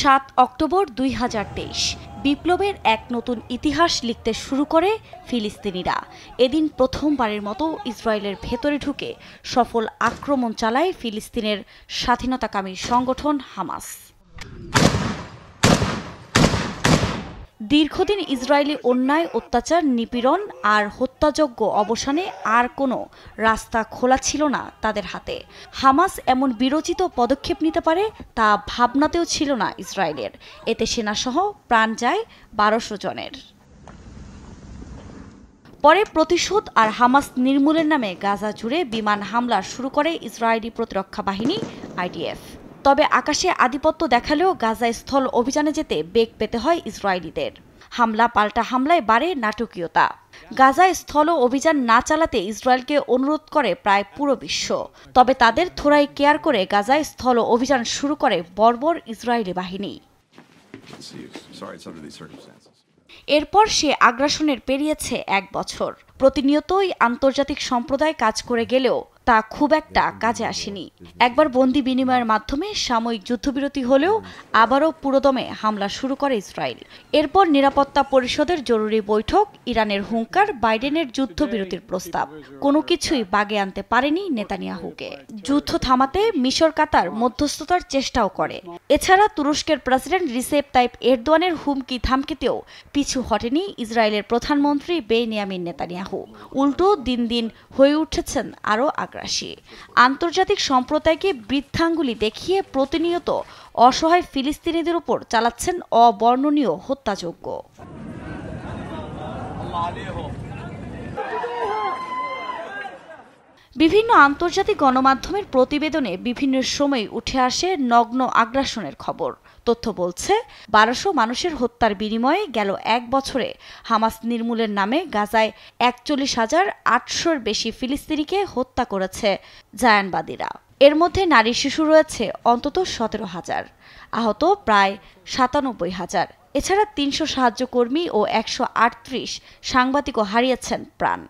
7 October 2023 বিপ্লবের এক নতুন ইতিহাস লিখতে শুরু করে ফিলিস্তিনিরা। এদিন প্রথমবারের মতো ইসরায়েলের ভেতরে ঢুকে সফল আক্রমণ চালায় ফিলিস্তিনের স্বাধীনতাকামী সংগঠন হামাস। দীর্ঘদিন ইসরায়েলি অন্যায়, অত্যাচার, নিপীড়ন আর হত্যাযজ্ঞ অবসানে আর কোনো রাস্তা খোলা ছিল না তাদের হাতে। হামাস এমন বিরোচিত পদক্ষেপ নিতে পারে তা ভাবনাতেও ছিল না ইসরায়েলের। এতে সেনাসহ প্রাণ যায় 1200 জনের। পরে প্রতিশোধ আর হামাস নির্মূলের নামে গাজা জুড়ে বিমান হামলা শুরু করে ইসরায়েলি প্রতিরক্ষা বাহিনী IDF। তবে আকাশে আধিপত্য দেখালেও গাজায় স্থল অভিযানে যেতে বেগ পেতে হয় ইসরায়েলিদের। হামলা পাল্টা হামলায় বাড়ে নাটকীয়তা। গাজায় স্থল অভিযান না চালাতে ইসরায়েলকে অনুরোধ করে প্রায় পুরো বিশ্ব। তবে তাদের থোড়াই কেয়ার করে গাজায় স্থল অভিযান শুরু করে বর্বর ইসরায়েলি বাহিনী। এরপর সে আগ্রাসনের পেরিয়েছে 1 বছর। প্রতিনিয়তই আন্তর্জাতিক সম্প্রদায় কাজ করে গেলেও তা খুব একটা কাজে আসেনি। একবার বন্দি বিনিময়ের মাধ্যমে সাময়িক যুদ্ধবিরতি হলেও আবারও পুরোদমে হামলা শুরু করে ইসরায়েল। এরপর নিরাপত্তা পরিষদের জরুরি বৈঠক, ইরানের হুঙ্কার, বাইডেনের যুদ্ধবিরতির প্রস্তাব, কোনো কিছুই বাগে আনতে পারেনি নেতানিয়াহুকে। যুদ্ধ থামাতে মিশর, কাতার মধ্যস্থতার চেষ্টাও করে। এছাড়া তুরস্কের প্রেসিডেন্ট রিসেপ তাইপ এরদোয়ানের হুমকি থামকিতেও পিছু হটেনি ইসরায়েলের প্রধানমন্ত্রী বেনিয়ামিন নেতানিয়াহু। উল্টো দিন দিন হয়ে উঠেছেন আরও আগ্রাসী। আন্তর্জাতিক সম্প্রদায়কে বৃদ্ধাঙ্গুলি দেখিয়ে প্রতিনিয়ত অসহায় ফিলিস্তিনিদের উপর চালাচ্ছেন অবর্ণনীয় হত্যাযজ্ঞ। বিভিন্ন আন্তর্জাতিক গণমাধ্যমের প্রতিবেদনে বিভিন্ন সময় উঠে আসে নগ্ন আগ্রাসনের খবর। তথ্য বলছে 1200 মানুষের হত্যার বিনিময়ে গেল 1 বছরে হামাস নির্মূলের নামে গাজায় 41,800-র বেশি ফিলিস্তিনিকে হত্যা করেছে জায়ানবাদীরা। এর মধ্যে নারী শিশু রয়েছে অন্তত 17,000, আহত প্রায় 97,000। এছাড়া 300 সাহায্যকর্মী ও 138 সাংবাদিকও হারিয়েছেন প্রাণ।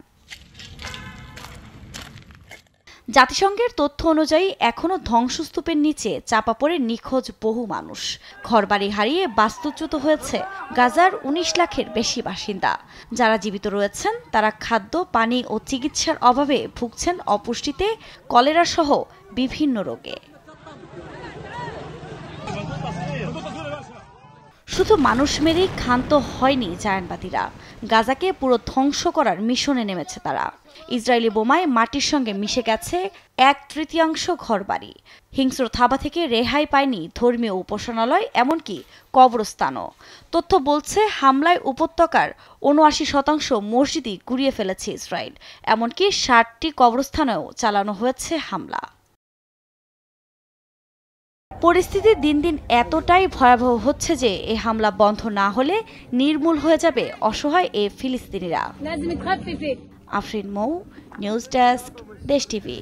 জাতিসংঘের তথ্য অনুযায়ী এখনও ধ্বংসস্তূপের নিচে চাপা পড়ে নিখোঁজ বহু মানুষ। ঘরবাড়ি হারিয়ে বাস্তুচ্যুত হয়েছে গাজার 19 লাখের বেশি বাসিন্দা। যারা জীবিত রয়েছেন তারা খাদ্য, পানি ও চিকিৎসার অভাবে ভুগছেন অপুষ্টিতে, কলেরা সহ বিভিন্ন রোগে। শুধু মানুষ মেরেই ক্ষান্ত হয়নি জায়ানবাদীরা, গাজাকে পুরো ধ্বংস করার মিশনে নেমেছে তারা। ইসরায়েলি বোমায় মাটির সঙ্গে মিশে গেছে 1/3 ঘরবাড়ি। হিংস্র থাবা থেকে রেহাই পায়নি ধর্মীয় উপাসনালয়, এমনকি কবরস্থানও। তথ্য বলছে হামলায় উপত্যকার 79% মসজিদই গুঁড়িয়ে ফেলেছে ইসরায়েল। এমনকি 60টি কবরস্থানেও চালানো হয়েছে হামলা। পরিস্থিতি দিন দিন এতটাই ভয়াবহ হচ্ছে যে এই হামলা বন্ধ না হলে নির্মূল হয়ে যাবে অসহায় এই ফিলিস্তিনিরা। আফরিন মৌ, নিউজ ডেস্ক, দেশ টিভি।